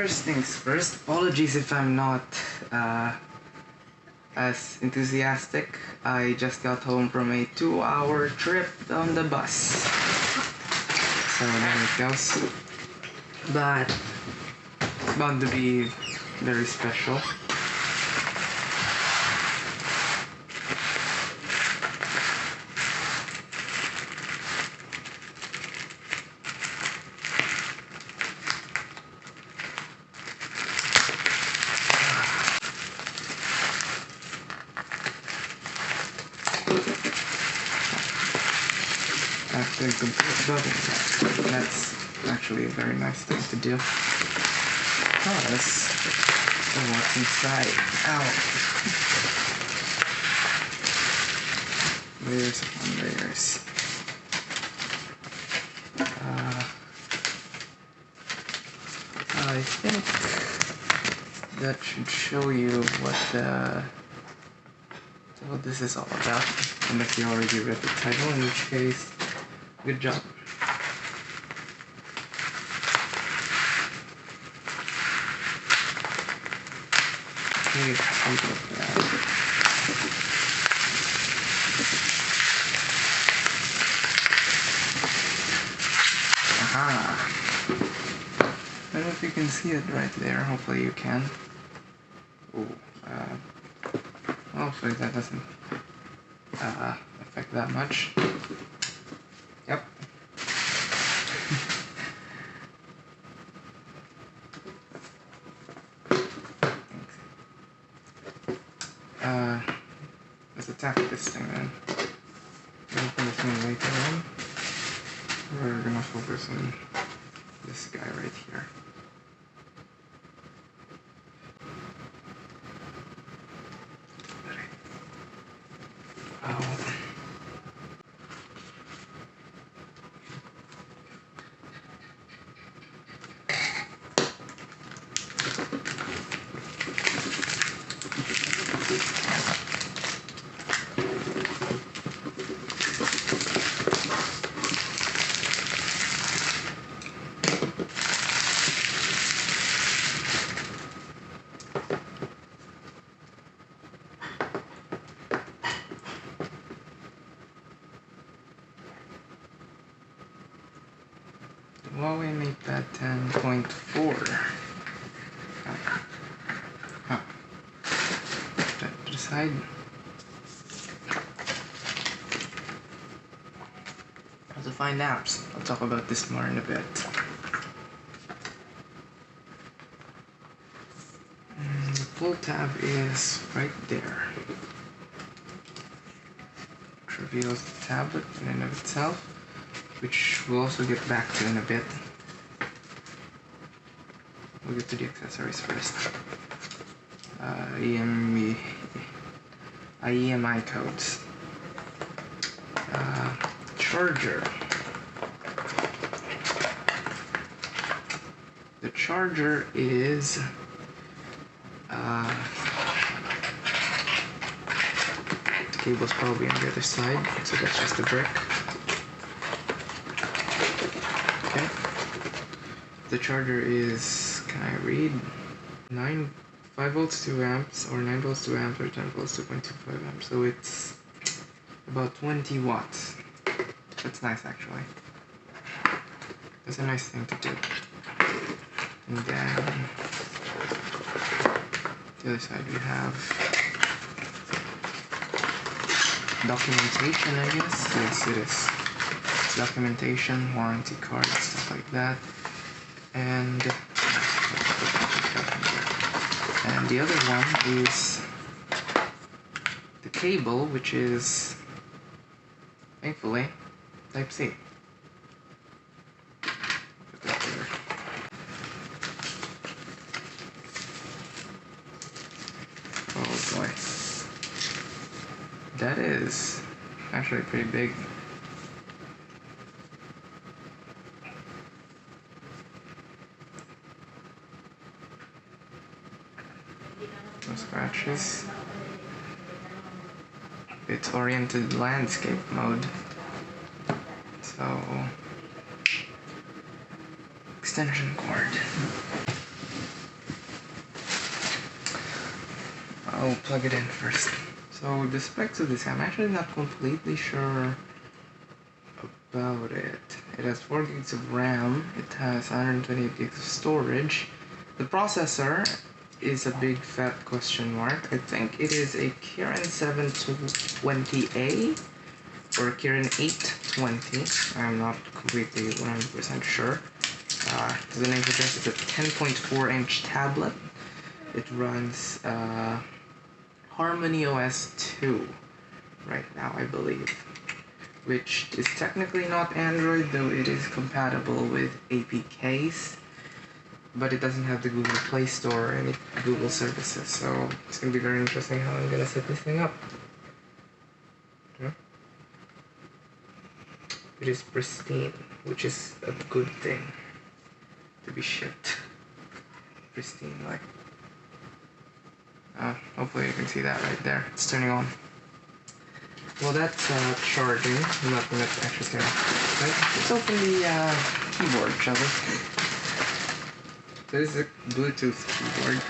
first things first, apologies if I'm not as enthusiastic. I just got home from a 2-hour trip on the bus. So there it goes. But it's bound to be very special. After a complete bubble wrap. That's actually a very nice thing to do. Because of what's inside. Ow! Layers upon layers. I think that should show you what this is all about. And if you already read the title, in which case, good job. Okay, take a look at that. Aha! I don't know if you can see it right there. Hopefully you can. Ooh, hopefully that doesn't affect that much. Yep. Let's attack this thing then. We'll open this one later on. We're gonna focus on this guy right here. Oh. Huawei Matepad 10.4. Put that to the side. How to find apps. I'll talk about this more in a bit. The pull tab is right there. Which reveals the tablet in and of itself, which we'll also get back to in a bit. We'll get to the accessories first. EMI codes. Charger. The charger is the cable's probably on the other side, so that's just a brick. Okay. The charger is, can I read? 5 volts 2 amps, or 9 volts 2 amps, or 10 volts 2.25 amps. So it's about 20 watts. That's nice actually. That's a nice thing to do. And then the other side we have documentation, I guess. Yes, it is. It's documentation, warranty cards, stuff like that. And the other one is the cable, which is thankfully Type-C. Put that there. Oh boy. That is actually pretty big. No scratches. It's oriented landscape mode. So extension cord. I'll plug it in first. So the specs of this, I'm actually not completely sure about it. It has 4 gigs of RAM, it has 128 gigs of storage. The processor is a big fat question mark. I think it is a Kirin 720A or a Kirin 820. I'm not completely 100% sure. The name suggests it's a 10.4 inch tablet. It runs Harmony OS 2 right now, I believe, which is technically not Android, though it is compatible with APKs, but it doesn't have the Google Play Store or any Google services, so it's going to be very interesting how I'm going to set this thing up. It is pristine, which is a good thing to be shipped. Pristine, like. Hopefully you can see that right there. It's turning on. Well, that's charging. Nothing that's actually going to. Let's open the keyboard, shall we? So this is a Bluetooth keyboard.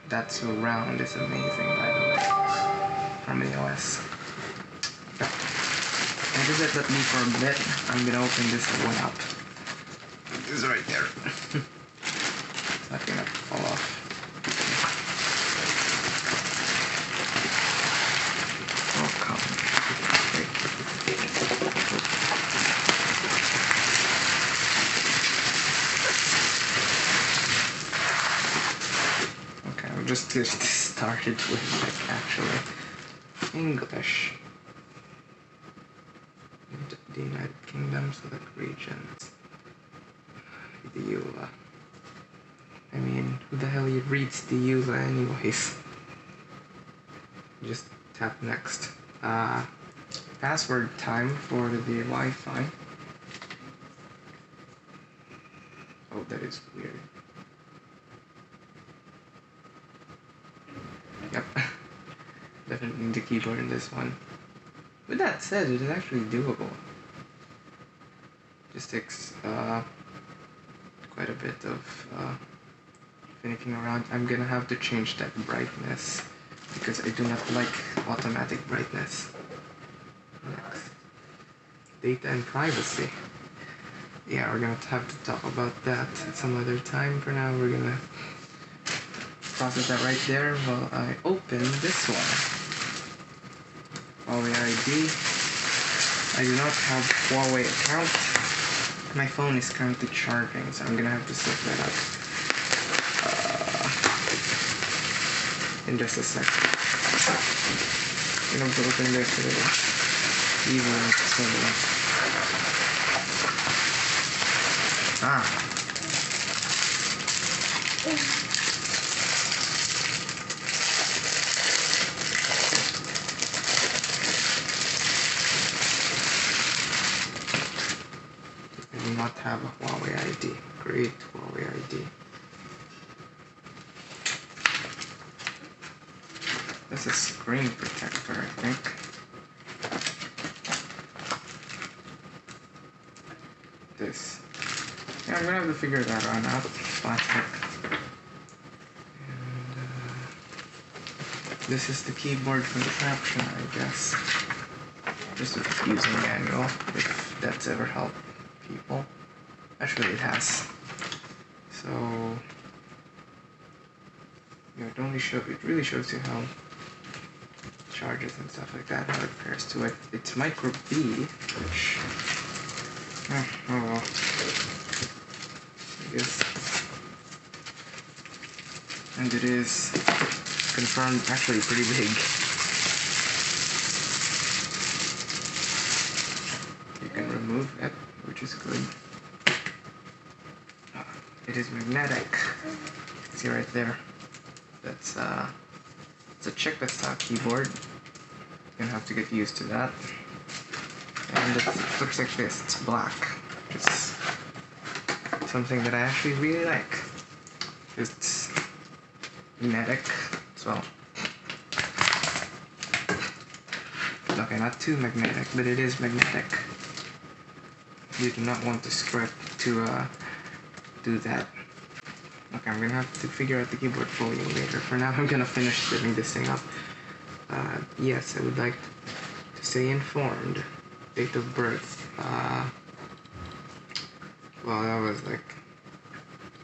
That surround is amazing, by the way. Harmony OS. And just let that be for a bit. I'm gonna open this one up. This is right there. It's not gonna fall off. Oh, come. Okay, I'll just get started with like actually English. The United Kingdom, select regions. The EULA. I mean, who the hell reads the EULA anyways? Just tap next. Password time for the Wi-Fi. Oh, that is weird. Yep. Definitely need the keyboard in this one. With that said, it is actually doable. Just takes quite a bit of finicking around. I'm gonna have to change that brightness because I do not like automatic brightness. Next. Data and privacy. Yeah, we're gonna have to talk about that at some other time. For now, we're gonna process that right there while I open this one. Huawei ID. I do not have Huawei account. My phone is currently charging, so I'm gonna have to set that up in just a sec. I'm gonna open this today. Even so. Not have a Huawei ID. Great Huawei ID. This is screen protector, I think. This. Yeah, I'm gonna have to figure that one out. Plastic. And this is the keyboard contraption, I guess. Just a using manual, if that's ever helped people. Actually, it has. So yeah, it really shows you how it charges and stuff like that, how it pairs to it. It's micro B, which oh well. I guess. And it is confirmed actually pretty big. You can remove it, which is good. It is magnetic. See right there. That's it's a Czechoslovak keyboard. You're gonna have to get used to that. And it looks like this. It's black. It's something that I actually really like. It's magnetic as well. Okay, not too magnetic, but it is magnetic. You do not want the script to do that. Okay, I'm gonna have to figure out the keyboard volume later. For now, I'm gonna finish setting this thing up. Yes, I would like to stay informed. Date of birth. Well, that was like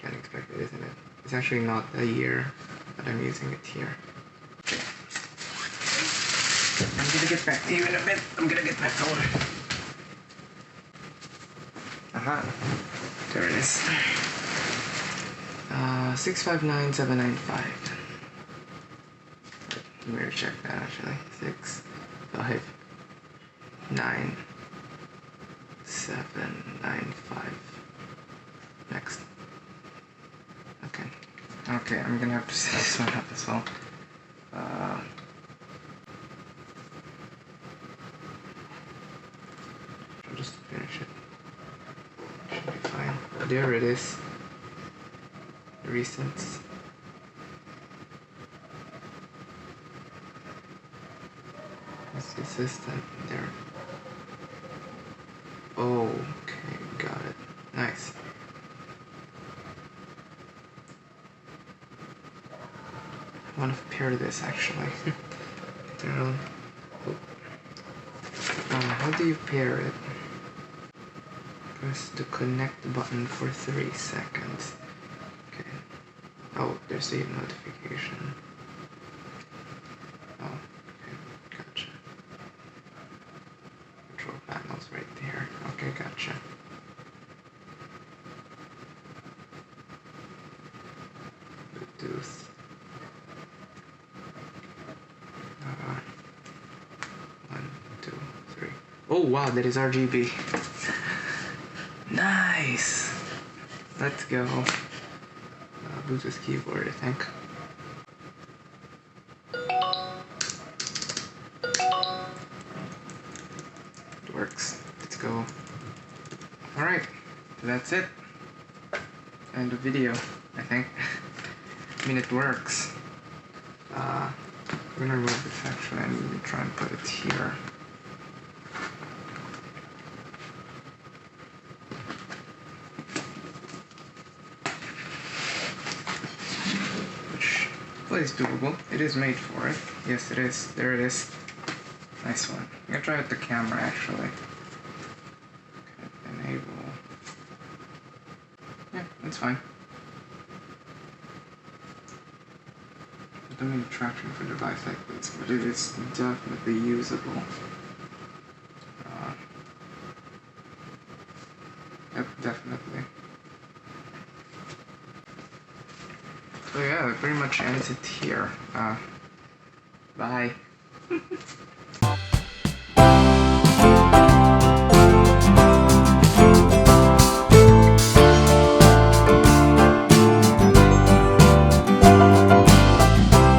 unexpected, isn't it? It's actually not a year, but I'm using it here. I'm gonna get back to you in a bit. I'm gonna get my phone. Aha. There it is. 659795. Let me check that actually. 6599795. Next. Okay. Okay, I'm gonna have to set this one up as well. I'll just finish it. Should be fine. There it is. Recents. What's the assistant there? Oh, okay, got it. Nice. I want to pair this actually. How do you pair it? Press the connect button for 3 seconds. Okay. Oh, there's a notification. Oh, okay, gotcha. Control panel's right there. Okay, gotcha. Bluetooth. 1, 2, 3. Oh wow, that is RGB. Nice. Let's go. Bluetooth keyboard, I think. It works. Let's go. Alright, so that's it. End of video, I think. I mean, it works. We're gonna remove this actually and try and put it here. Which is doable. It is made for it. Yes, it is. There it is. Nice one. I'm gonna try with the camera actually. Okay, enable. Yeah, that's fine. I don't need traction for a device like this, but it is definitely usable. Yep, definitely. So yeah, that pretty much ends it here. Bye.